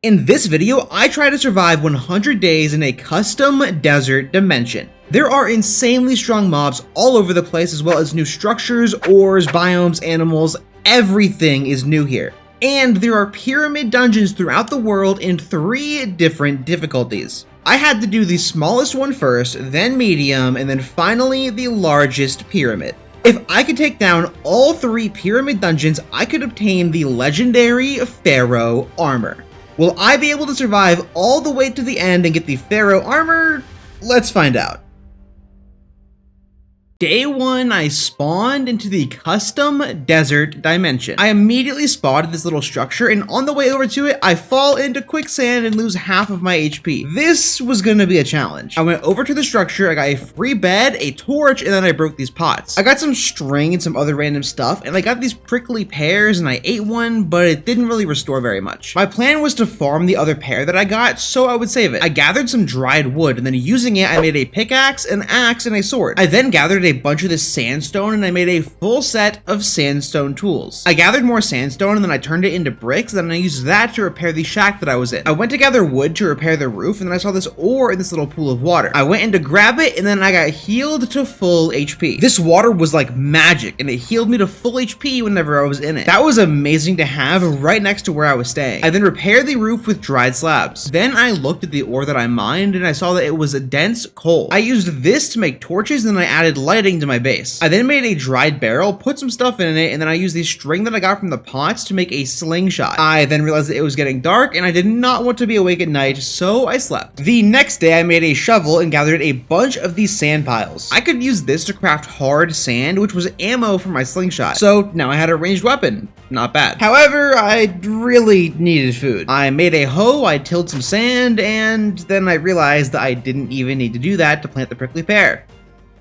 In this video, I try to survive 100 days in a custom desert dimension. There are insanely strong mobs all over the place, as well as new structures, ores, biomes, animals. Everything is new here. And there are pyramid dungeons throughout the world in 3 different difficulties. I had to do the smallest one first, then medium, and then finally the largest pyramid. If I could take down all 3 pyramid dungeons, I could obtain the legendary Pharaoh armor. Will I be able to survive all the way to the end and get the Pharaoh armor? Let's find out. Day 1, I spawned into the custom desert dimension. I immediately spotted this little structure, and on the way over to it, I fall into quicksand and lose half of my HP. This was gonna be a challenge. I went over to the structure, I got a free bed, a torch, and then I broke these pots. I got some string and some other random stuff, and I got these prickly pears, and I ate one, but it didn't really restore very much. My plan was to farm the other pear that I got, so I would save it. I gathered some dried wood, and then using it, I made a pickaxe, an axe, and a sword. I then gathered a bunch of this sandstone and I made a full set of sandstone tools. I gathered more sandstone and then I turned it into bricks, and then I used that to repair the shack that I was in. I went to gather wood to repair the roof, and then I saw this ore in this little pool of water. I went in to grab it, and then I got healed to full HP. This water was like magic, and it healed me to full HP whenever I was in it. That was amazing to have right next to where I was staying. I then repaired the roof with dried slabs. Then I looked at the ore that I mined, and I saw that it was a dense coal. I used this to make torches, and then I added lighting to my base. I then made a dried barrel, put some stuff in it, and then I used the string that I got from the pots to make a slingshot. I then realized that it was getting dark and I did not want to be awake at night, so I slept. The next day I made a shovel and gathered a bunch of these sand piles. I could use this to craft hard sand, which was ammo for my slingshot. So now I had a ranged weapon. Not bad. However, I really needed food. I made a hoe, I tilled some sand, and then I realized that I didn't even need to do that to plant the prickly pear.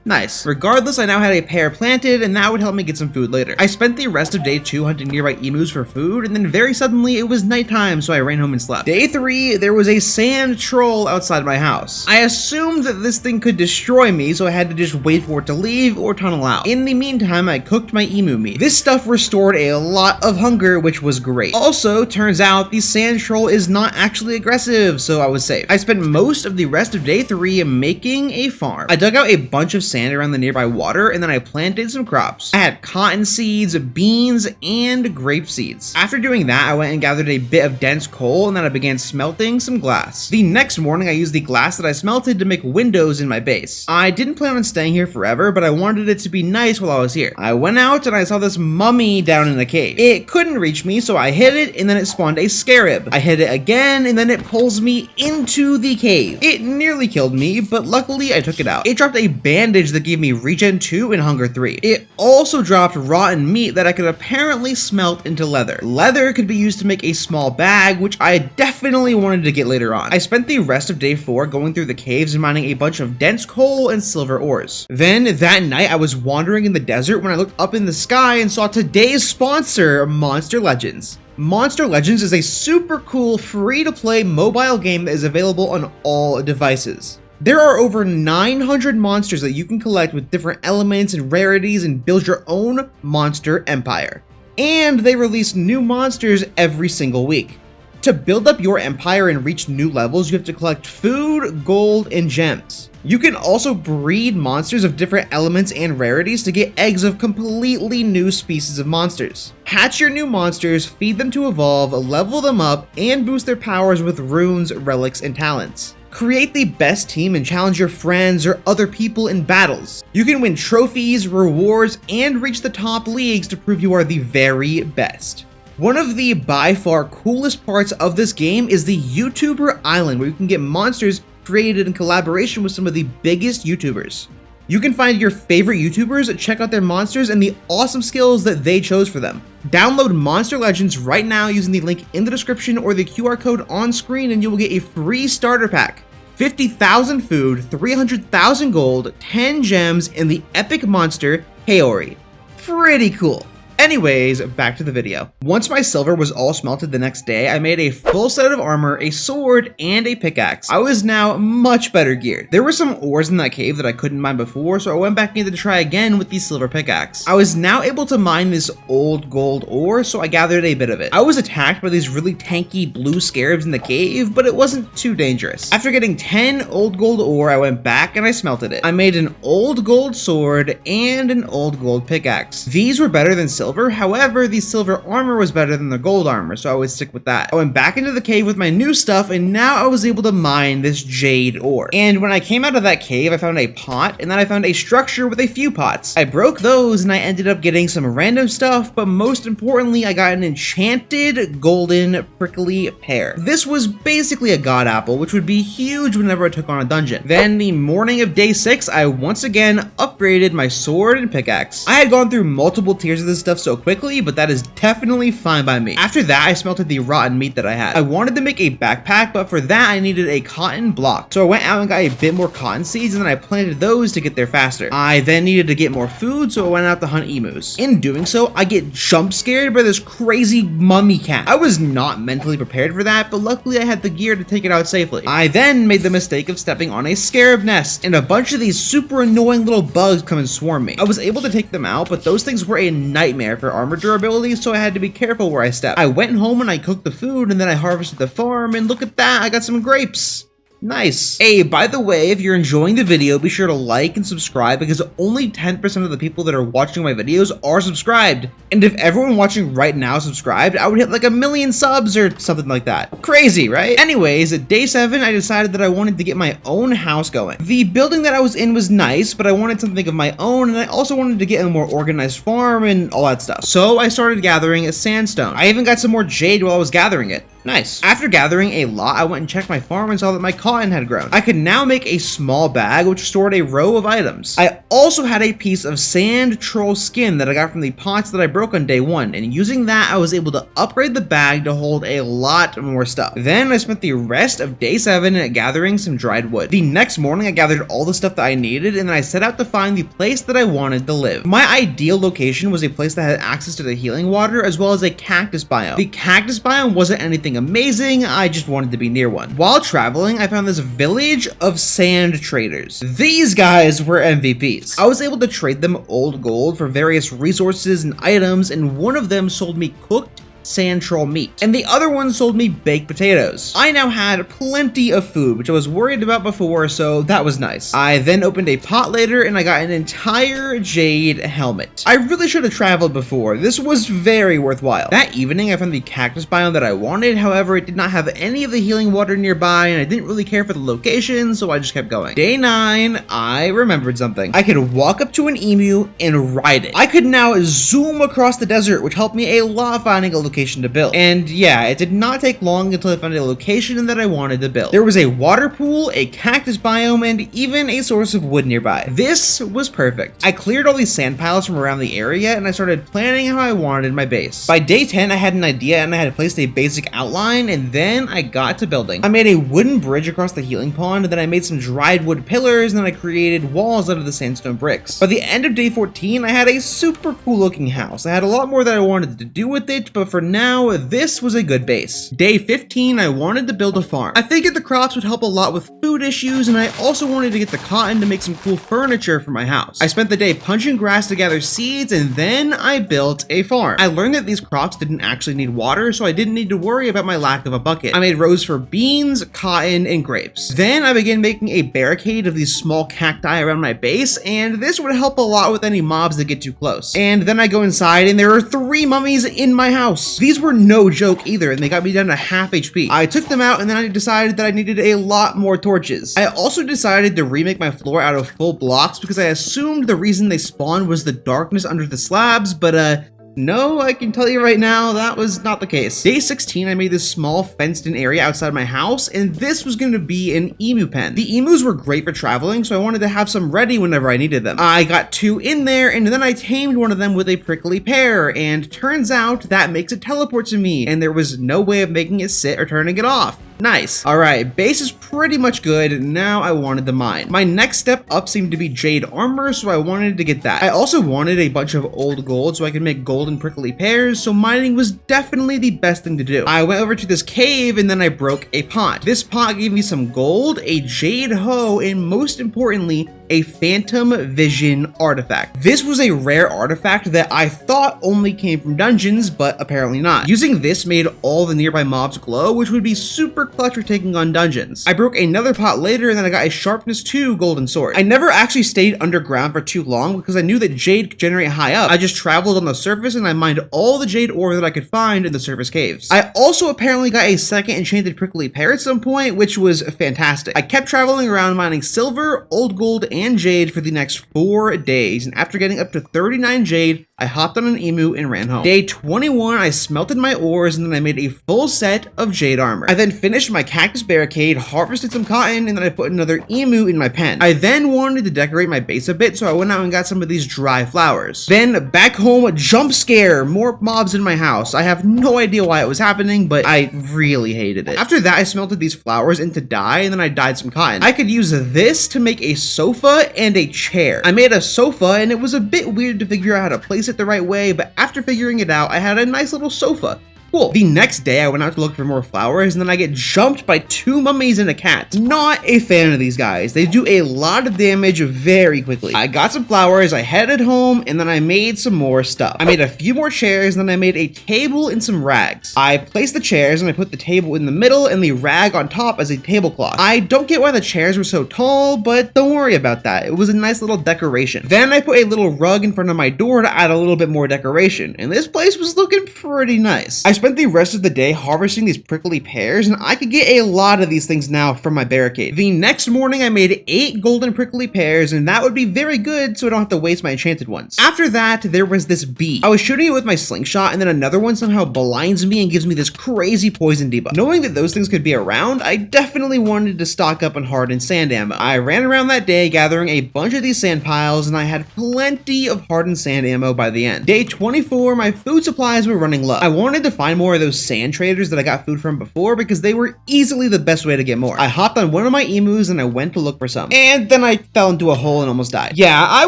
Nice. Regardless, I now had a pear planted, and that would help me get some food later. I spent the rest of day 2 hunting nearby emus for food, and then very suddenly it was nighttime, so I ran home and slept. Day 3, there was a sand troll outside my house. I assumed that this thing could destroy me, so I had to just wait for it to leave or tunnel out. In the meantime, I cooked my emu meat. This stuff restored a lot of hunger, which was great. Also, turns out the sand troll is not actually aggressive, so I was safe. I spent most of the rest of day 3 making a farm. I dug out a bunch of sand around the nearby water, and then I planted some crops. I had cotton seeds, beans, and grape seeds. After doing that, I went and gathered a bit of dense coal, and then I began smelting some glass. The next morning, I used the glass that I smelted to make windows in my base. I didn't plan on staying here forever, but I wanted it to be nice while I was here. I went out and I saw this mummy down in the cave. It couldn't reach me, so I hit it, and then it spawned a scarab. I hit it again, and then it pulls me into the cave. It nearly killed me, but luckily I took it out. It dropped a bandage that gave me regen 2 and hunger 3. It also dropped rotten meat that I could apparently smelt into leather. Leather could be used to make a small bag, which I definitely wanted to get later on. I spent the rest of day 4 going through the caves and mining a bunch of dense coal and silver ores. Then that night I was wandering in the desert when I looked up in the sky and saw today's sponsor, Monster Legends. Monster Legends is a super cool free-to-play mobile game that is available on all devices. There are over 900 monsters that you can collect with different elements and rarities and build your own monster empire. And they release new monsters every single week. To build up your empire and reach new levels, you have to collect food, gold, and gems. You can also breed monsters of different elements and rarities to get eggs of completely new species of monsters. Hatch your new monsters, feed them to evolve, level them up, and boost their powers with runes, relics, and talents. Create the best team and challenge your friends or other people in battles. You can win trophies, rewards, and reach the top leagues to prove you are the very best. One of the by far coolest parts of this game is the YouTuber Island, where you can get monsters created in collaboration with some of the biggest YouTubers. You can find your favorite YouTubers, check out their monsters, and the awesome skills that they chose for them. Download Monster Legends right now using the link in the description or the QR code on screen, and you will get a free starter pack. 50,000 food, 300,000 gold, 10 gems, and the epic monster, Haori. Pretty cool. Anyways, back to the video. Once my silver was all smelted the next day, I made a full set of armor, a sword, and a pickaxe. I was now much better geared. There were some ores in that cave that I couldn't mine before, so I went back in to try again with the silver pickaxe. I was now able to mine this old gold ore, so I gathered a bit of it. I was attacked by these really tanky blue scarabs in the cave, but it wasn't too dangerous. After getting 10 old gold ore, I went back and I smelted it. I made an old gold sword and an old gold pickaxe. These were better than silver. However, the silver armor was better than the gold armor, so I would stick with that. I went back into the cave with my new stuff, and now I was able to mine this jade ore. And when I came out of that cave, I found a pot, and then I found a structure with a few pots. I broke those, and I ended up getting some random stuff, but most importantly, I got an enchanted golden prickly pear. This was basically a god apple, which would be huge whenever I took on a dungeon. Then the morning of day 6, I once again upgraded my sword and pickaxe. I had gone through multiple tiers of this stuff so quickly, but that is definitely fine by me. After that, I smelted the rotten meat that I had. I wanted to make a backpack, but for that, I needed a cotton block. So I went out and got a bit more cotton seeds, and then I planted those to get there faster. I then needed to get more food, so I went out to hunt emus. In doing so, I get jump scared by this crazy mummy cat. I was not mentally prepared for that, but luckily I had the gear to take it out safely. I then made the mistake of stepping on a scarab nest, and a bunch of these super annoying little bugs come and swarm me. I was able to take them out, but those things were a nightmare for armor durability, so I had to be careful where I stepped. I went home and I cooked the food, and then I harvested the farm, and look at that, I got some grapes. Nice. Hey, by the way, if you're enjoying the video, be sure to like and subscribe because only 10% of the people that are watching my videos are subscribed. And if everyone watching right now subscribed, I would hit like 1 million subs or something like that. Crazy, right? Anyways, at day 7, I decided that I wanted to get my own house going. The building that I was in was nice, but I wanted something of my own, and I also wanted to get a more organized farm and all that stuff. So I started gathering a sandstone. I even got some more jade while I was gathering it. Nice. After gathering a lot, I went and checked my farm and saw that my cotton had grown. I could now make a small bag which stored a row of items. I also had a piece of sand troll skin that I got from the pots that I broke on day 1, and using that, I was able to upgrade the bag to hold a lot more stuff. Then I spent the rest of day 7 gathering some dried wood. The next morning, I gathered all the stuff that I needed, and then I set out to find the place that I wanted to live. My ideal location was a place that had access to the healing water as well as a cactus biome. The cactus biome wasn't anything amazing, I just wanted to be near one. While traveling, I found this village of sand traders. These guys were MVPs. I was able to trade them old gold for various resources and items, and one of them sold me cooked sand troll meat, and the other one sold me baked potatoes. I now had plenty of food, which I was worried about before, so that was nice. I then opened a pot later, and I got an entire jade helmet. I really should have traveled before. This was very worthwhile. That evening, I found the cactus biome that I wanted. However, it did not have any of the healing water nearby, and I didn't really care for the location, so I just kept going. Day 9, I remembered something. I could walk up to an emu and ride it. I could now zoom across the desert, which helped me a lot finding a location to build. And yeah, it did not take long until I found a location that I wanted to build. There was a water pool, a cactus biome, and even a source of wood nearby. This was perfect. I cleared all these sand piles from around the area, and I started planning how I wanted my base. By day 10, I had an idea, and I had placed a basic outline, and then I got to building. I made a wooden bridge across the healing pond, and then I made some dried wood pillars, and then I created walls out of the sandstone bricks. By the end of day 14, I had a super cool looking house. I had a lot more that I wanted to do with it, but for now, this was a good base. Day 15, I wanted to build a farm. I figured the crops would help a lot with food issues, and I also wanted to get the cotton to make some cool furniture for my house. I spent the day punching grass to gather seeds, and then I built a farm. I learned that these crops didn't actually need water, so I didn't need to worry about my lack of a bucket. I made rows for beans, cotton, and grapes. Then I began making a barricade of these small cacti around my base, and this would help a lot with any mobs that get too close. And then I go inside, and there are 3 mummies in my house. These were no joke either, and they got me down to half HP. I took them out, and then I decided that I needed a lot more torches. I also decided to remake my floor out of full blocks because I assumed the reason they spawned was the darkness under the slabs, but no, I can tell you right now, that was not the case. Day 16, I made this small fenced-in area outside my house, and this was going to be an emu pen. The emus were great for traveling, so I wanted to have some ready whenever I needed them. I got 2 in there, and then I tamed one of them with a prickly pear, and turns out that makes it teleport to me, and there was no way of making it sit or turning it off. Nice. Alright, base is pretty much good. Now I wanted the mine. My next step up seemed to be jade armor, so I wanted to get that. I also wanted a bunch of old gold so I could make golden prickly pears, so mining was definitely the best thing to do. I went over to this cave and then I broke a pot. This pot gave me some gold, a jade hoe, and most importantly, a phantom vision artifact. This was a rare artifact that I thought only came from dungeons, but apparently not. Using this made all the nearby mobs glow, which would be super clutch for taking on dungeons. I broke another pot later and then I got a sharpness 2 golden sword. I never actually stayed underground for too long because I knew that jade could generate high up. I just traveled on the surface and I mined all the jade ore that I could find in the surface caves. I also apparently got a second enchanted prickly pear at some point, which was fantastic. I kept traveling around mining silver, old gold, and jade for the next 4 days, and after getting up to 39 jade, I hopped on an emu and ran home. Day 21, I smelted my ores and then I made a full set of jade armor. I then finished my cactus barricade, harvested some cotton, and then I put another emu in my pen. I then wanted to decorate my base a bit, so I went out and got some of these dry flowers. Then back home, jump scare, more mobs in my house. I have no idea why it was happening, but I really hated it. After that, I smelted these flowers into dye and then I dyed some cotton. I could use this to make a sofa and a chair. I made a sofa and it was a bit weird to figure out how to place it the right way, but after figuring it out, I had a nice little sofa. Cool. The next day, I went out to look for more flowers, and then I get jumped by 2 mummies and a cat. Not a fan of these guys. They do a lot of damage very quickly. I got some flowers, I headed home, and then I made some more stuff. I made a few more chairs, and then I made a table and some rags. I placed the chairs, and I put the table in the middle and the rag on top as a tablecloth. I don't get why the chairs were so tall, but don't worry about that. It was a nice little decoration. Then I put a little rug in front of my door to add a little bit more decoration, and this place was looking pretty nice. I spent the rest of the day harvesting these prickly pears, and I could get a lot of these things now from my barricade. The next morning, I made 8 golden prickly pears, and that would be very good so I don't have to waste my enchanted ones. After that, there was this bee. I was shooting it with my slingshot, and then another one somehow blinds me and gives me this crazy poison debuff. Knowing that those things could be around, I definitely wanted to stock up on hardened sand ammo. I ran around that day gathering a bunch of these sand piles, and I had plenty of hardened sand ammo by the end. Day 24, my food supplies were running low. I wanted to find more of those sand traders that I got food from before because they were easily the best way to get more. I hopped on one of my emus and I went to look for some. And then I fell into a hole and almost died. Yeah, I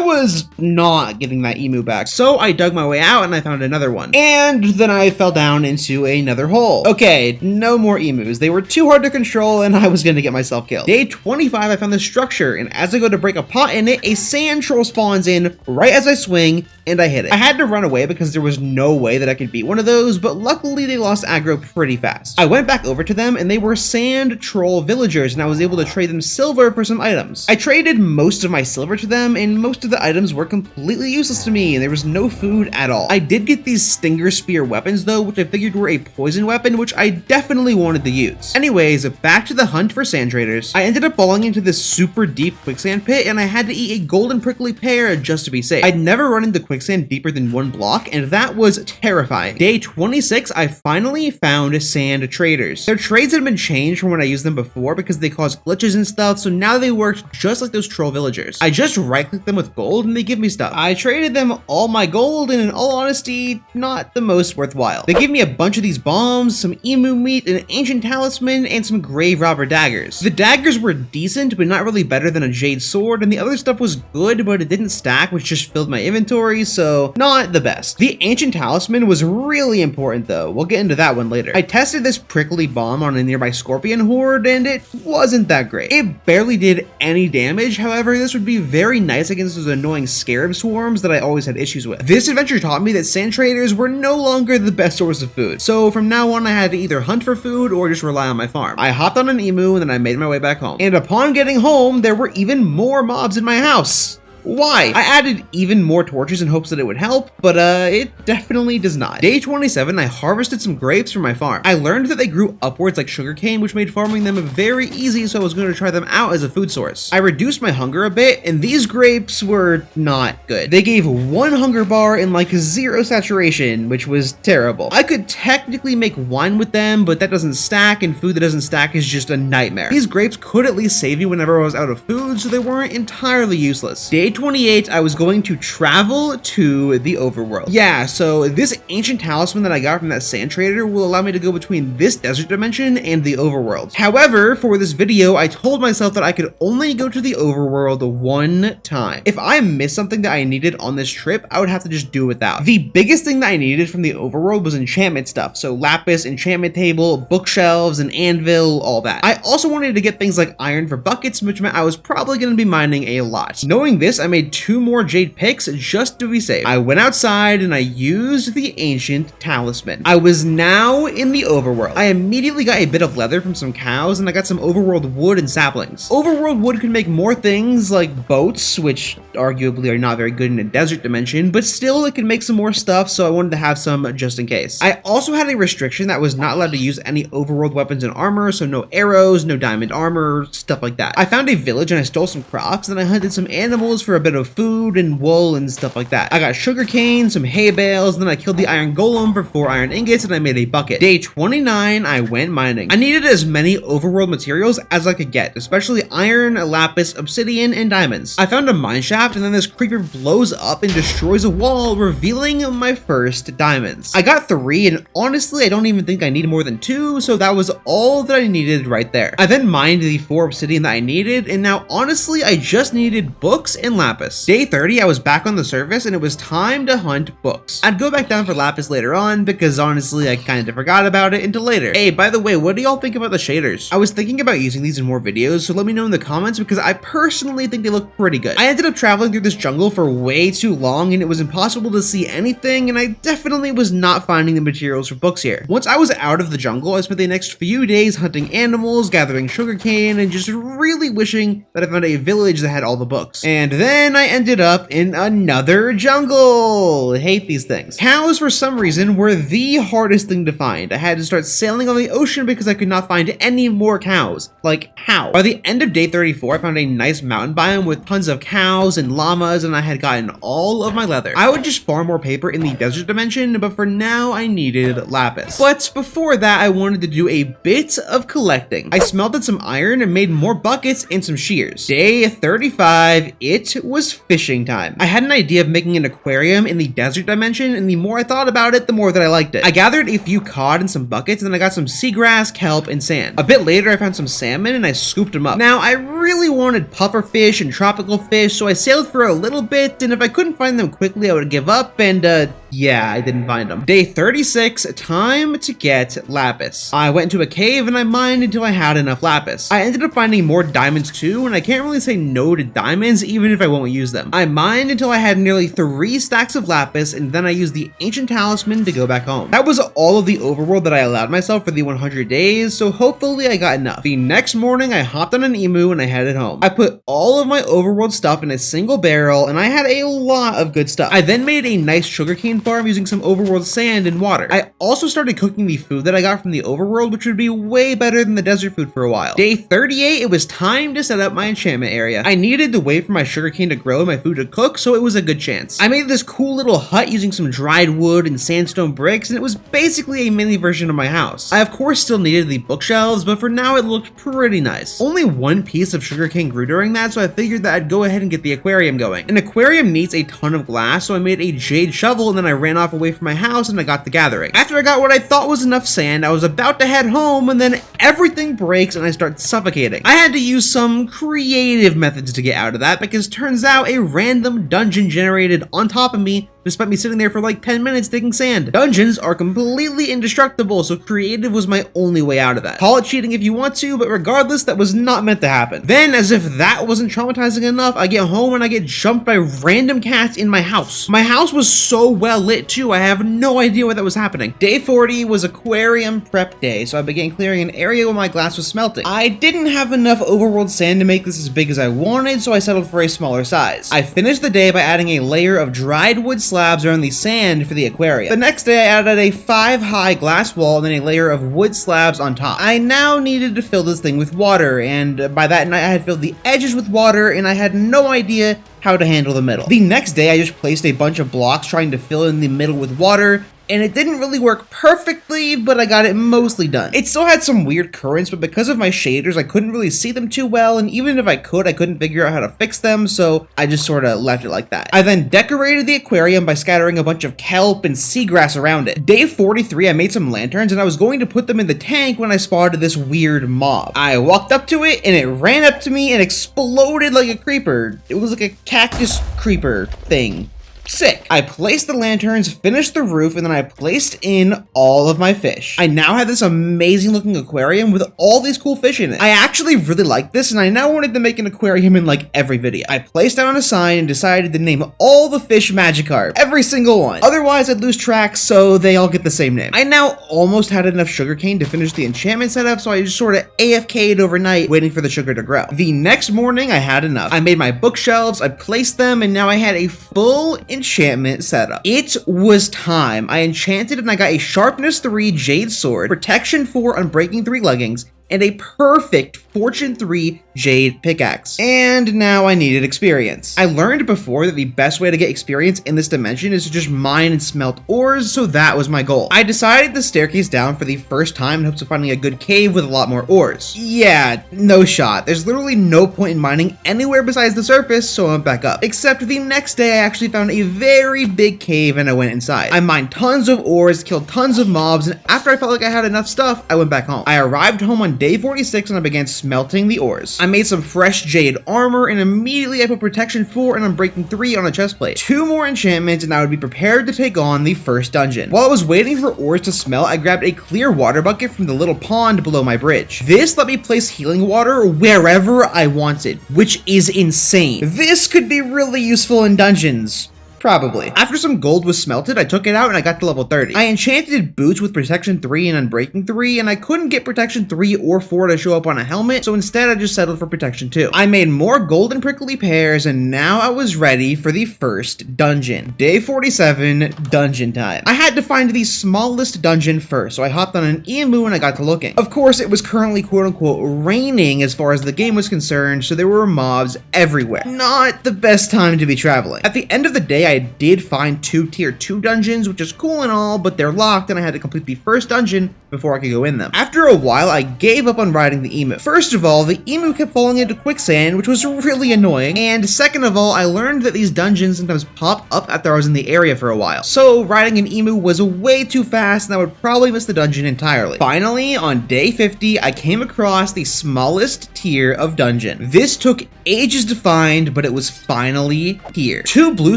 was not getting that emu back. So I dug my way out and I found another one. And then I fell down into another hole. Okay, no more emus. They were too hard to control and I was going to get myself killed. Day 25, I found this structure, and as I go to break a pot in it, a sand troll spawns in right as I swing, and I hit it. I had to run away because there was no way that I could beat one of those, but luckily they lost aggro pretty fast. I went back over to them and they were sand troll villagers, and I was able to trade them silver for some items. I traded most of my silver to them, and most of the items were completely useless to me, and there was no food at all. I did get these stinger spear weapons though, which I figured were a poison weapon, which I definitely wanted to use. Anyways, back to the hunt for sand traders. I ended up falling into this super deep quicksand pit, and I had to eat a golden prickly pear just to be safe. I'd never run into quicksand deeper than 1 block, and that was terrifying. Day 26, I finally found sand traders. Their trades had been changed from when I used them before because they caused glitches and stuff, so now they worked just like those troll villagers. I just right-clicked them with gold and they give me stuff. I traded them all my gold, and in all honesty, not the most worthwhile. They gave me a bunch of these bombs, some emu meat, an ancient talisman, and some grave robber daggers. The daggers were decent, but not really better than a jade sword, and the other stuff was good, but it didn't stack, which just filled my inventory, so not the best. The ancient talisman was really important though. We'll get into that one later. I tested this prickly bomb on a nearby scorpion horde, and it wasn't that great. It barely did any damage. However, this would be very nice against those annoying scarab swarms that I always had issues with. This adventure taught me that sand traders were no longer the best source of food, so from now on I had to either hunt for food or just rely on my farm. I hopped on an emu and then I made my way back home. And upon getting home, there were even more mobs in my house. Why? I added even more torches in hopes that it would help, but it definitely does not. Day 27, I harvested some grapes from my farm. I learned that they grew upwards like sugarcane, which made farming them very easy, so I was going to try them out as a food source. I reduced my hunger a bit, and these grapes were not good. They gave 1 hunger bar and like 0 saturation, which was terrible. I could technically make wine with them, but that doesn't stack, and food that doesn't stack is just a nightmare. These grapes could at least save me whenever I was out of food, so they weren't entirely useless. Day Day 28, I was going to travel to the overworld. Yeah, so this ancient talisman that I got from that sand trader will allow me to go between this desert dimension and the overworld. However, for this video, I told myself that I could only go to the overworld one time. If I missed something that I needed on this trip, I would have to just do it without. The biggest thing that I needed from the overworld was enchantment stuff. So lapis, enchantment table, bookshelves, an anvil, all that. I also wanted to get things like iron for buckets, which meant I was probably going to be mining a lot. Knowing this, I made 2 more jade picks just to be safe. I went outside and I used the ancient talisman. I was now in the overworld. I immediately got a bit of leather from some cows and I got some overworld wood and saplings. Overworld wood can make more things like boats, which arguably are not very good in a desert dimension, but still it can make some more stuff, so I wanted to have some just in case. I also had a restriction that was not allowed to use any overworld weapons and armor, so no arrows, no diamond armor, stuff like that. I found a village and I stole some crops, and I hunted some animals for a bit of food and wool and stuff like that. I got sugarcane, some hay bales, and then I killed the iron golem for 4 iron ingots and I made a bucket. Day 29, I went mining. I needed as many overworld materials as I could get, especially iron, lapis, obsidian, and diamonds. I found a mine shaft, and then this creeper blows up and destroys a wall, revealing my first diamonds. I got 3, and honestly, I don't even think I need more than 2, so that was all that I needed right there. I then mined the 4 obsidian that I needed, and now honestly, I just needed books and lapis. Day 30, I was back on the surface, and it was time to hunt books. I'd go back down for lapis later on, because honestly, I kind of forgot about it until later. Hey, by the way, what do y'all think about the shaders? I was thinking about using these in more videos, so let me know in the comments, because I personally think they look pretty good. I ended up traveling through this jungle for way too long, and it was impossible to see anything, and I definitely was not finding the materials for books here. Once I was out of the jungle, I spent the next few days hunting animals, gathering sugarcane, and just really wishing that I found a village that had all the books. And then I ended up in another jungle. I hate these things. Cows, for some reason, were the hardest thing to find. I had to start sailing on the ocean because I could not find any more cows. Like, how? By the end of day 34, I found a nice mountain biome with tons of cows and llamas, and I had gotten all of my leather. I would just farm more paper in the desert dimension, but for now I needed lapis. But before that, I wanted to do a bit of collecting. I smelted some iron and made more buckets and some shears. Day 35, it was fishing time. I had an idea of making an aquarium in the desert dimension, and the more I thought about it, the more that I liked it. I gathered a few cod and some buckets, and then I got some seagrass, kelp, and sand. A bit later, I found some salmon and I scooped them up. Now, I really wanted puffer fish and tropical fish, so I sailed for a little bit, and if I couldn't find them quickly, I would give up, and yeah, I didn't find them. Day 36, time to get lapis. I went into a cave and I mined until I had enough lapis. I ended up finding more diamonds too, and I can't really say no to diamonds even if I won't use them. I mined until I had nearly 3 stacks of lapis, and then I used the ancient talisman to go back home. That was all of the overworld that I allowed myself for the 100 days, so hopefully I got enough. The next morning, I hopped on an emu and I headed home. I put all of my overworld stuff in a single barrel, and I had a lot of good stuff. I then made a nice sugarcane farm using some overworld sand and water. I also started cooking the food that I got from the overworld, which would be way better than the desert food for a while. Day 38, it was time to set up my enchantment area. I needed to wait for my sugarcane to grow and my food to cook, so it was a good chance. I made this cool little hut using some dried wood and sandstone bricks, and it was basically a mini version of my house. I of course still needed the bookshelves, but for now it looked pretty nice. Only 1 piece of sugarcane grew during that, so I figured that I'd go ahead and get the aquarium going. An aquarium needs a ton of glass, so I made a jade shovel, and then I ran off away from my house and I got the gathering. After I got what I thought was enough sand, I was about to head home, and then everything breaks and I start suffocating. I had to use some creative methods to get out of that, because turns out a random dungeon generated on top of me despite me sitting there for like 10 minutes digging sand. Dungeons are completely indestructible, so creative was my only way out of that. Call it cheating if you want to, but regardless, that was not meant to happen. Then, as if that wasn't traumatizing enough, I get home and I get jumped by random cats in my house. My house was so well lit too, I have no idea why that was happening. Day 40 was aquarium prep day, so I began clearing an area where my glass was smelting. I didn't have enough overworld sand to make this as big as I wanted, so I settled for a smaller size. I finished the day by adding a layer of dried wood slabs around the sand for the aquarium. The next day, I added a 5-high glass wall and then a layer of wood slabs on top. I now needed to fill this thing with water, and by that night, I had filled the edges with water, and I had no idea how to handle the middle. The next day, I just placed a bunch of blocks trying to fill in the middle with water, and it didn't really work perfectly, but I got it mostly done. It still had some weird currents, but because of my shaders, I couldn't really see them too well, and even if I could, I couldn't figure out how to fix them, so I just sort of left it like that. I then decorated the aquarium by scattering a bunch of kelp and seagrass around it. Day 43, I made some lanterns, and I was going to put them in the tank when I spotted this weird mob. I walked up to it, and it ran up to me and exploded like a creeper. It was like a cactus creeper thing. Sick. I placed the lanterns, finished the roof, and then I placed in all of my fish. I now had this amazing looking aquarium with all these cool fish in it. I actually really liked this, and I now wanted to make an aquarium in like every video. I placed down a sign and decided to name all the fish Magikarp. Every single one. Otherwise, I'd lose track, so they all get the same name. I now almost had enough sugarcane to finish the enchantment setup, so I just sort of AFK'd overnight, waiting for the sugar to grow. The next morning, I had enough. I made my bookshelves, I placed them, and now I had a full enchantment setup. It was time. I enchanted and I got a sharpness 3 jade sword, protection 4 unbreaking 3 leggings, and a perfect Fortune 3 Jade pickaxe. And now I needed experience. I learned before that the best way to get experience in this dimension is to just mine and smelt ores, so that was my goal. I decided the staircase down for the first time in hopes of finding a good cave with a lot more ores. Yeah, no shot. There's literally no point in mining anywhere besides the surface, so I went back up. Except the next day I actually found a very big cave and I went inside. I mined tons of ores, killed tons of mobs, and after I felt like I had enough stuff, I went back home. I arrived home on day 46 and I began smelting the ores. I made some fresh jade armor and immediately I put protection 4 and unbreaking 3 on a chest plate. 2 more enchantments and I would be prepared to take on the first dungeon. While I was waiting for ores to smelt, I grabbed a clear water bucket from the little pond below my bridge. This let me place healing water wherever I wanted, which is insane. This could be really useful in dungeons. Probably. After some gold was smelted, I took it out and I got to level 30. I enchanted boots with protection 3 and unbreaking 3, and I couldn't get protection 3 or 4 to show up on a helmet, so instead I just settled for protection 2. I made more golden prickly pears, and now I was ready for the first dungeon. Day 47, dungeon time. I had to find the smallest dungeon first, so I hopped on an emu and I got to looking. Of course, it was currently quote-unquote raining as far as the game was concerned, so there were mobs everywhere. Not the best time to be traveling. At the end of the day, I did find 2 tier 2 dungeons, which is cool and all, but they're locked and I had to complete the first dungeon before I could go in them. After a while, I gave up on riding the emu. First of all, the emu kept falling into quicksand, which was really annoying, and second of all, I learned that these dungeons sometimes pop up after I was in the area for a while. So riding an emu was way too fast and I would probably miss the dungeon entirely. Finally, on day 50, I came across the smallest tier of dungeon. This took ages to find, but it was finally here. 2 blue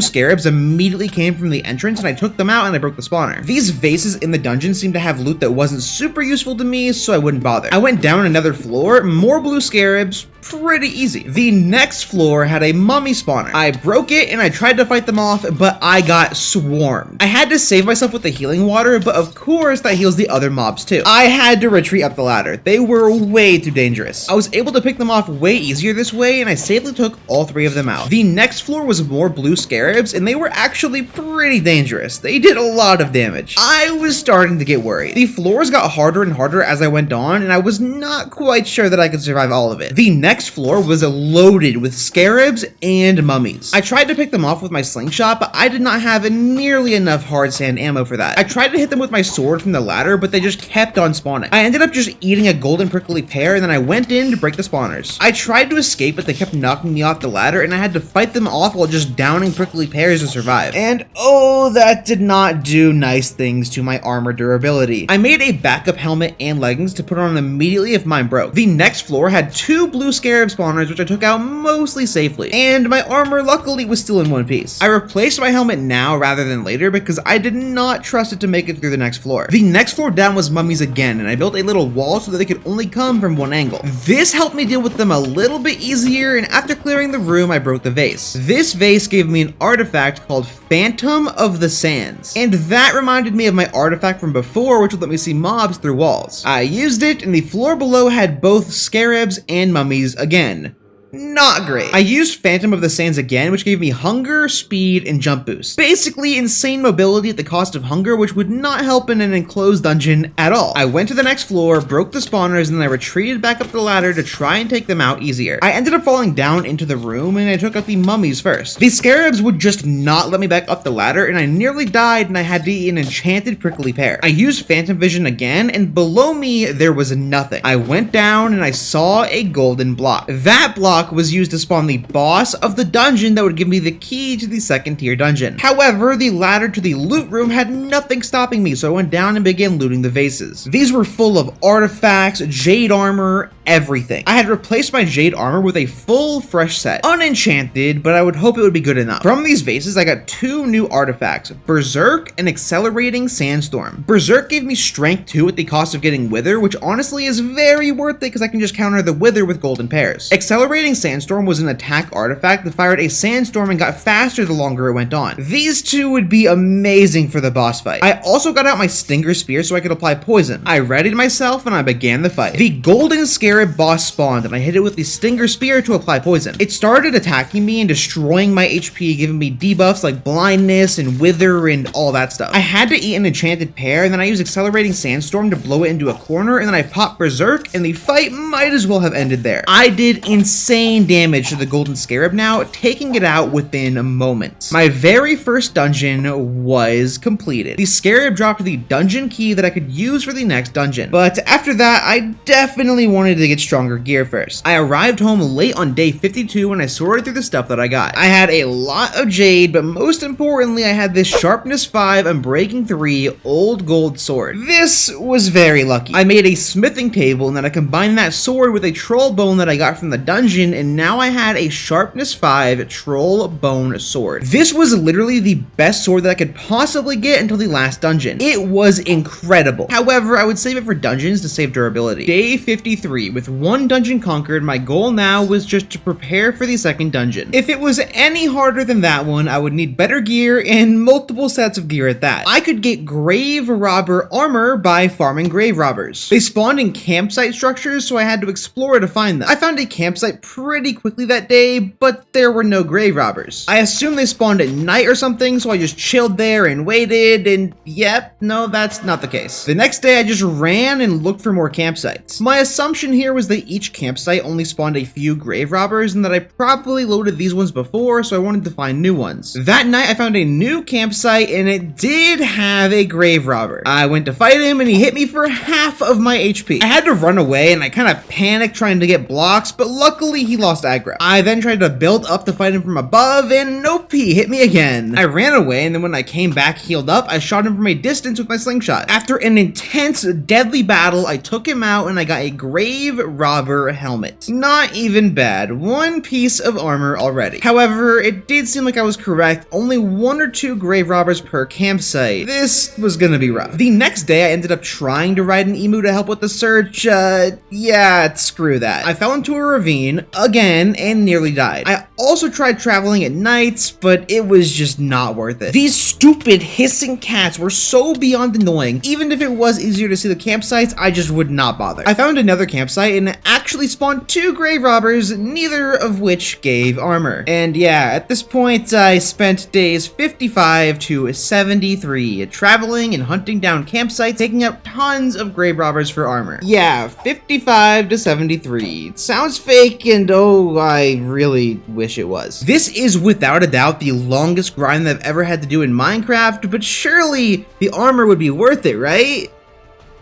scarabs immediately came from the entrance and I took them out and I broke the spawner. These vases in the dungeon seemed to have loot that wasn't super useful to me, so I wouldn't bother. I went down another floor, more blue scarabs, pretty easy. The next floor had a mummy spawner. I broke it and I tried to fight them off, but I got swarmed. I had to save myself with the healing water, but of course that heals the other mobs too. I had to retreat up the ladder. They were way too dangerous. I was able to pick them off way easier this way and I safely took all 3 of them out. The next floor was more blue scarabs and they were actually pretty dangerous. They did a lot of damage. I was starting to get worried. The floors got harder and harder as I went on and I was not quite sure that I could survive all of it. The next floor was loaded with scarabs and mummies. I tried to pick them off with my slingshot, but I did not have nearly enough hard sand ammo for that. I tried to hit them with my sword from the ladder, but they just kept on spawning. I ended up just eating a golden prickly pear and then I went in to break the spawners. I tried to escape, but they kept knocking me off the ladder and I had to fight them off while just downing prickly pears to survive. And oh, that did not do nice things to my armor durability. I made a backup helmet and leggings to put on immediately if mine broke. The next floor had 2 blue scarab spawners, which I took out mostly safely, and my armor luckily was still in one piece. I replaced my helmet now rather than later because I did not trust it to make it through the next floor. The next floor down was mummies again, and I built a little wall so that they could only come from one angle. This helped me deal with them a little bit easier, and after clearing the room, I broke the vase. This vase gave me an artifact called Phantom of the Sands, and that reminded me of my artifact from before, which would let me see mobs through walls. I used it, and the floor below had both scarabs and mummies again. not great. I used Phantom of the Sands again, which gave me hunger, speed, and jump boost. Basically, insane mobility at the cost of hunger, which would not help in an enclosed dungeon at all. I went to the next floor, broke the spawners, and then I retreated back up the ladder to try and take them out easier. I ended up falling down into the room, and I took out the mummies first. The scarabs would just not let me back up the ladder, and I nearly died, and I had to eat an enchanted prickly pear. I used Phantom Vision again, and below me, there was nothing. I went down, and I saw a golden block. That block was used to spawn the boss of the dungeon that would give me the key to the second tier dungeon. However, the ladder to the loot room had nothing stopping me, so I went down and began looting the vases. These were full of artifacts, jade armor, everything. I had replaced my jade armor with a full fresh set. Unenchanted, but I would hope it would be good enough. From these vases, I got 2 new artifacts, Berserk and Accelerating Sandstorm. Berserk gave me strength 2 at the cost of getting Wither, which honestly is very worth it because I can just counter the Wither with golden pears. Accelerating Sandstorm was an attack artifact that fired a sandstorm and got faster the longer it went on. These 2 would be amazing for the boss fight. I also got out my Stinger Spear so I could apply poison. I readied myself and I began the fight. The golden scarab boss spawned and I hit it with the Stinger Spear to apply poison. It started attacking me and destroying my HP, giving me debuffs like blindness and wither and all that stuff. I had to eat an enchanted pear and then I used Accelerating Sandstorm to blow it into a corner and then I popped Berserk and the fight might as well have ended there. I did insane damage to the golden scarab now, taking it out within moments. My very first dungeon was completed. The scarab dropped the dungeon key that I could use for the next dungeon, but after that I definitely wanted to get stronger gear first. I arrived home late on day 52 and I sorted through the stuff that I got. I had a lot of jade, but most importantly I had this sharpness 5 and breaking 3 old gold sword. This was very lucky. I made a smithing table and then I combined that sword with a troll bone that I got from the dungeon, and now I had a sharpness 5 troll bone sword. This was literally the best sword that I could possibly get until the last dungeon. It was incredible. However, I would save it for dungeons to save durability. Day 53. With 1 dungeon conquered, my goal now was just to prepare for the second dungeon. If it was any harder than that one, I would need better gear and multiple sets of gear at that. I could get grave robber armor by farming grave robbers. They spawned in campsite structures, so I had to explore to find them. I found a campsite pretty quickly that day, but there were no grave robbers. I assumed they spawned at night or something, so I just chilled there and waited, and yep, no, that's not the case. The next day, I just ran and looked for more campsites. My assumption here was that each campsite only spawned a few grave robbers, and that I probably loaded these ones before, so I wanted to find new ones. That night, I found a new campsite, and it did have a grave robber. I went to fight him, and he hit me for half of my HP. I had to run away, and I kind of panicked trying to get blocks, but luckily he lost aggro. I then tried to build up to fight him from above, and nope, he hit me again. I ran away, and then when I came back healed up, I shot him from a distance with my slingshot. After an intense, deadly battle, I took him out, and I got a grave robber helmet. Not even bad. 1 piece of armor already. However, it did seem like I was correct. Only 1 or 2 grave robbers per campsite. This was gonna be rough. The next day, I ended up trying to ride an emu to help with the search. Yeah, screw that. I fell into a ravine again and nearly died. I also tried traveling at nights, but it was just not worth it. These stupid hissing cats were so beyond annoying. Even if it was easier to see the campsites, I just would not bother. I found another campsite and actually spawned 2 grave robbers, neither of which gave armor. And yeah, at this point, I spent days 55 to 73 traveling and hunting down campsites, taking out tons of grave robbers for armor. Yeah, 55 to 73. It sounds fake, and oh, I really wish it was. This is without a doubt the longest grind that I've ever had to do in Minecraft, but surely the armor would be worth it, right?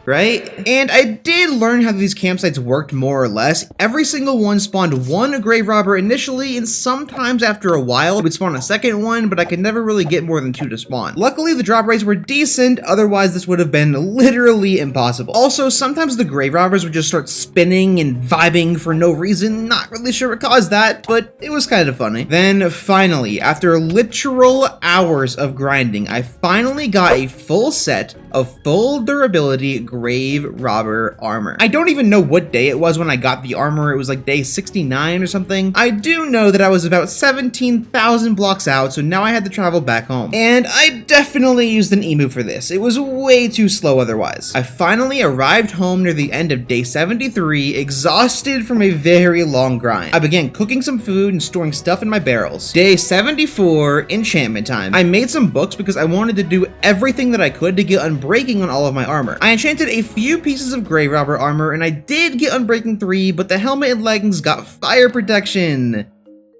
And I did learn how these campsites worked more or less. Every single one spawned 1 grave robber initially, and sometimes after a while it would spawn a second one, but I could never really get more than 2 to spawn. Luckily, the drop rates were decent, otherwise this would have been literally impossible. Also, sometimes the grave robbers would just start spinning and vibing for no reason. Not really sure what caused that, but it was kind of funny. Then finally, after literal hours of grinding, I finally got a full set of full durability grave robber armor. I don't even know what day it was when I got the armor. It was like day 69 or something. I do know that I was about 17,000 blocks out, so now I had to travel back home. And I definitely used an emu for this. It was way too slow otherwise. I finally arrived home near the end of day 73, exhausted from a very long grind. I began cooking some food and storing stuff in my barrels. Day 74, enchantment time. I made some books because I wanted to do everything that I could to get unbreaking on all of my armor. I enchanted a few pieces of grave robber armor and I did get unbreaking 3, but the helmet and leggings got fire protection.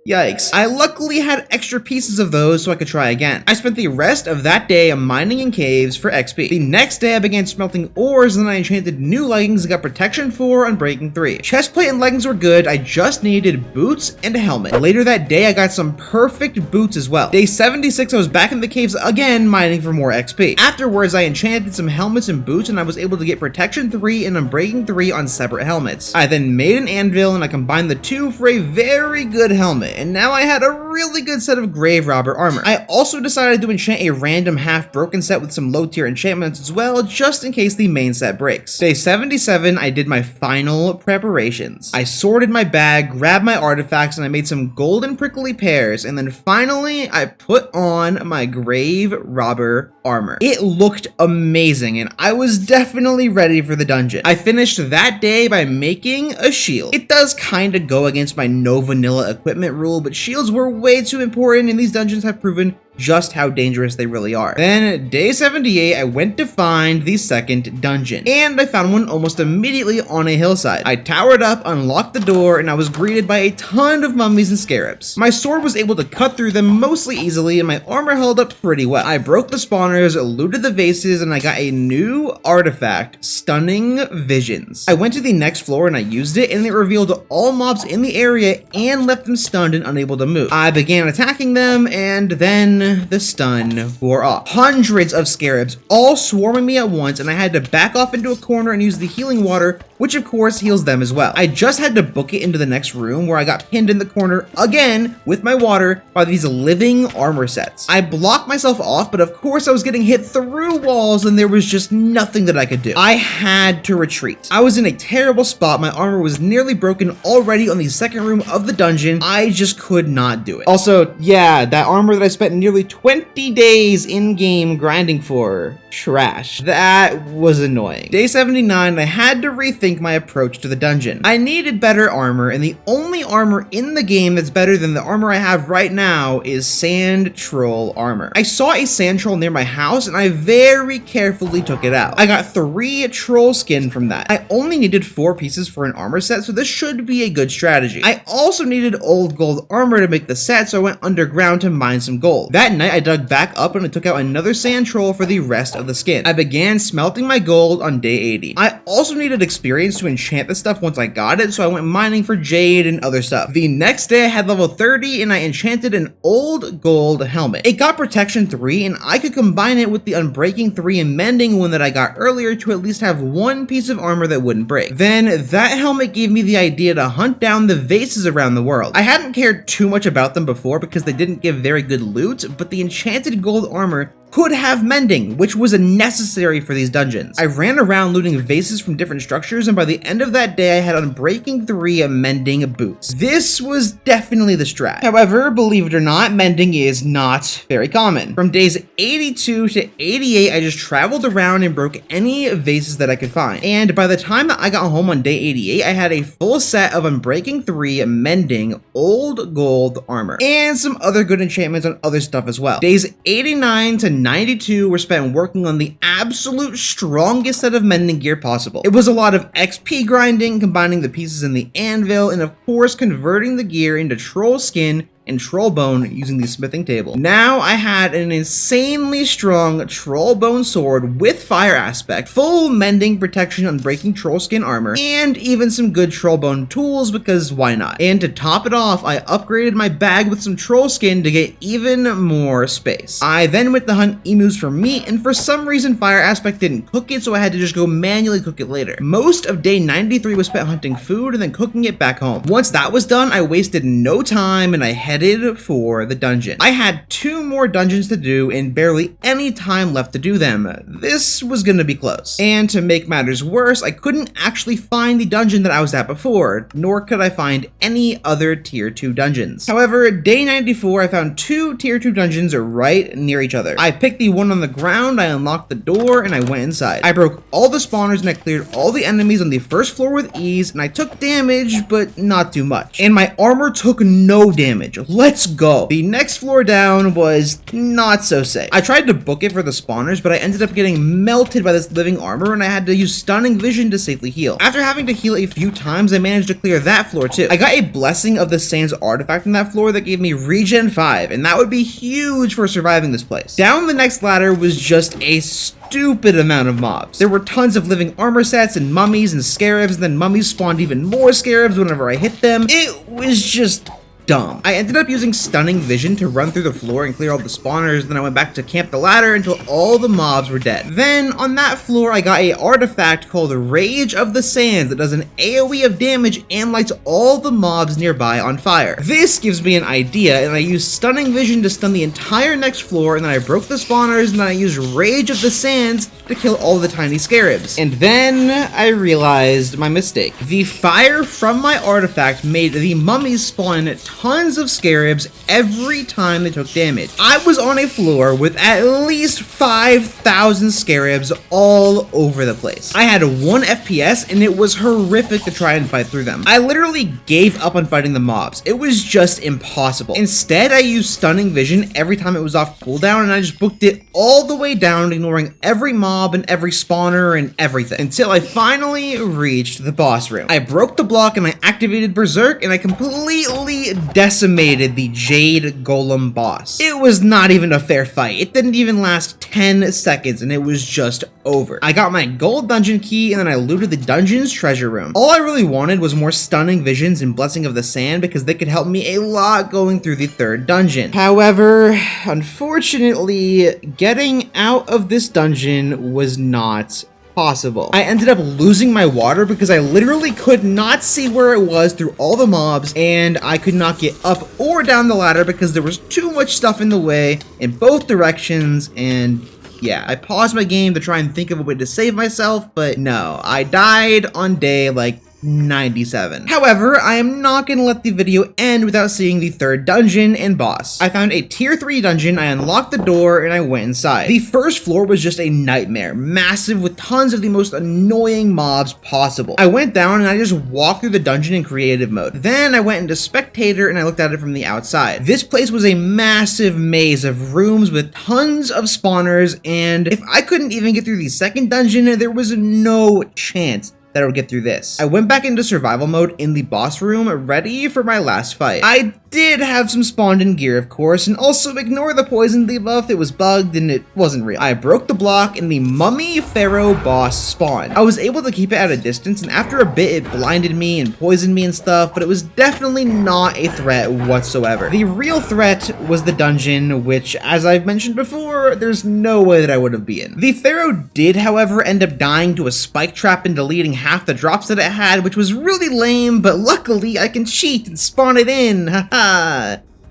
Yikes. I luckily had extra pieces of those so I could try again. I spent the rest of that day mining in caves for XP. The next day I began smelting ores and then I enchanted new leggings and got protection 4 unbreaking 3. Chestplate and leggings were good, I just needed boots and a helmet. Later that day I got some perfect boots as well. Day 76 I was back in the caves again mining for more XP. Afterwards I enchanted some helmets and boots and I was able to get protection 3 and unbreaking 3 on separate helmets. I then made an anvil and I combined the two for a very good helmet. And now I had a really good set of grave robber armor. I also decided to enchant a random half broken set with some low tier enchantments as well, just in case the main set breaks. Day 77, I did my final preparations. I sorted my bag, grabbed my artifacts, and I made some golden prickly pears, and then finally I put on my grave robber armor. It looked amazing, and I was definitely ready for the dungeon. I finished that day by making a shield. It does kind of go against my no vanilla equipment rule, but shields were way too important and these dungeons have proven just how dangerous they really are. Then, day 78, I went to find the second dungeon, and I found one almost immediately on a hillside. I towered up, unlocked the door, and I was greeted by a ton of mummies and scarabs. My sword was able to cut through them mostly easily, and my armor held up pretty well. I broke the spawners, looted the vases, and I got a new artifact, Stunning Visions. I went to the next floor and I used it, and it revealed all mobs in the area and left them stunned and unable to move. I began attacking them, and then the stun wore off. Hundreds of scarabs all swarming me at once, and I had to back off into a corner and use the healing water, which of course heals them as well. I just had to book it into the next room where I got pinned in the corner again with my water by these living armor sets. I blocked myself off, but of course I was getting hit through walls and there was just nothing that I could do. I had to retreat. I was in a terrible spot. My armor was nearly broken already on the second room of the dungeon. I just could not do it. Also, yeah, that armor that I spent nearly 20 days in-game grinding for, trash. That was annoying. Day 79, I had to rethink my approach to the dungeon. I needed better armor, and the only armor in the game that's better than the armor I have right now is sand troll armor. I saw a sand troll near my house, and I very carefully took it out. I got 3 troll skin from that. I only needed 4 pieces for an armor set, so this should be a good strategy. I also needed old gold armor to make the set, so I went underground to mine some gold. That night, I dug back up and I took out another sand troll for the rest of the skin. I began smelting my gold on day 80. I also needed experience to enchant the stuff once I got it, so I went mining for jade and other stuff. The next day, I had level 30 and I enchanted an old gold helmet. It got protection 3 and I could combine it with the unbreaking 3 and mending one that I got earlier to at least have one piece of armor that wouldn't break. Then that helmet gave me the idea to hunt down the vases around the world. I hadn't cared too much about them before because they didn't give very good loot, but the enchanted gold armor could have mending, which was necessary for these dungeons. I ran around looting vases from different structures, and by the end of that day, I had unbreaking 3 mending boots. This was definitely the strat. However, believe it or not, mending is not very common. From days 82 to 88, I just traveled around and broke any vases that I could find. And by the time that I got home on day 88, I had a full set of unbreaking 3 mending old gold armor, and some other good enchantments on other stuff as well. Days 89 to 92 were spent working on the absolute strongest set of mending gear possible. It was a lot of XP grinding, combining the pieces in the anvil, and of course converting the gear into troll skin and troll bone using the smithing table. Now I had an insanely strong troll bone sword with fire aspect, full mending, protection, unbreaking troll skin armor, and even some good troll bone tools because why not? And to top it off, I upgraded my bag with some troll skin to get even more space. I then went to hunt emus for meat, and for some reason fire aspect didn't cook it, so I had to just go manually cook it later. Most of day 93 was spent hunting food and then cooking it back home. Once that was done, I wasted no time and I headed headed for the dungeon. I had 2 more dungeons to do and barely any time left to do them. This was gonna be close. And to make matters worse, I couldn't actually find the dungeon that I was at before, nor could I find any other tier 2 dungeons. However, day 94, I found 2 tier 2 dungeons right near each other. I picked the one on the ground, I unlocked the door, and I went inside. I broke all the spawners and I cleared all the enemies on the first floor with ease, and I took damage, but not too much. And my armor took no damage. Let's go. The next floor down was not so safe. I tried to book it for the spawners, but I ended up getting melted by this living armor, and I had to use stunning vision to safely heal. After having to heal a few times, I managed to clear that floor too. I got a blessing of the Sands artifact in that floor that gave me regen 5, and that would be huge for surviving this place. Down the next ladder was just a stupid amount of mobs. There were tons of living armor sets and mummies and scarabs, and then mummies spawned even more scarabs whenever I hit them. It was just dumb. I ended up using stunning vision to run through the floor and clear all the spawners, then I went back to camp the ladder until all the mobs were dead. Then on that floor I got a artifact called Rage of the Sands that does an AoE of damage and lights all the mobs nearby on fire. This gives me an idea, and I used stunning vision to stun the entire next floor, and then I broke the spawners, and then I used Rage of the Sands to kill all the tiny scarabs. And then I realized my mistake. The fire from my artifact made the mummies spawn tons of scarabs every time they took damage. I was on a floor with at least 5,000 scarabs all over the place. I had 1 FPS and it was horrific to try and fight through them. I literally gave up on fighting the mobs. It was just impossible. Instead, I used stunning vision every time it was off cooldown, and I just booked it all the way down, ignoring every mob and every spawner and everything, until I finally reached the boss room. I broke the block and I activated Berserk, and I completely decimated the Jade Golem boss. It was not even a fair fight. It didn't even last 10 seconds and it was just over. I got my gold dungeon key, and then I looted the dungeon's treasure room. All I really wanted was more stunning visions and Blessing of the Sand, because they could help me a lot going through the 3rd dungeon. However, unfortunately, getting out of this dungeon was not possible. I ended up losing my water because I literally could not see where it was through all the mobs, and I could not get up or down the ladder because there was too much stuff in the way in both directions. And yeah, I paused my game to try and think of a way to save myself, but no, I died on day like 97. However, I am not going to let the video end without seeing the 3rd dungeon and boss. I found a tier 3 dungeon, I unlocked the door, and I went inside. The first floor was just a nightmare, massive with tons of the most annoying mobs possible. I went down and I just walked through the dungeon in creative mode. Then I went into spectator and I looked at it from the outside. This place was a massive maze of rooms with tons of spawners, and if I couldn't even get through the 2nd dungeon, there was no chance that I would get through this. I went back into survival mode in the boss room, ready for my last fight. I did have some spawned in gear, of course, and also ignore the poison debuff. It was bugged and it wasn't real. I broke the block and the Mummy Pharaoh boss spawned. I was able to keep it at a distance, and after a bit it blinded me and poisoned me and stuff, but it was definitely not a threat whatsoever. The real threat was the dungeon, which, as I've mentioned before, there's no way that I would have been. The Pharaoh did, however, end up dying to a spike trap and deleting half the drops that it had, which was really lame, but luckily I can cheat and spawn it in, haha.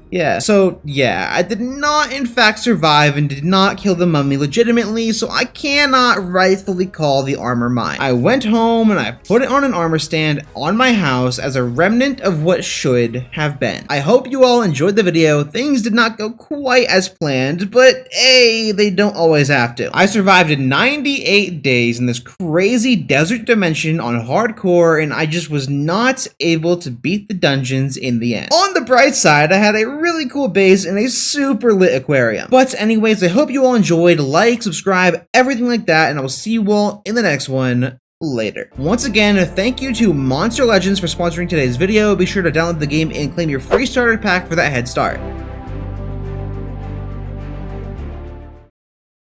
Yeah, so yeah, I did not in fact survive and did not kill the mummy legitimately, so I cannot rightfully call the armor mine. I went home and I put it on an armor stand on my house as a remnant of what should have been. I hope you all enjoyed the video. Things did not go quite as planned, but hey, they don't always have to. I survived 98 days in this crazy desert dimension on hardcore, and I just was not able to beat the dungeons in the end. On the bright side, I had a really cool base and a super lit aquarium. But anyways, I hope you all enjoyed. Like, subscribe, everything like that, and I will see you all in the next one later. Once again, thank you to Monster Legends for sponsoring today's video. Be sure to download the game and claim your free starter pack for that head start.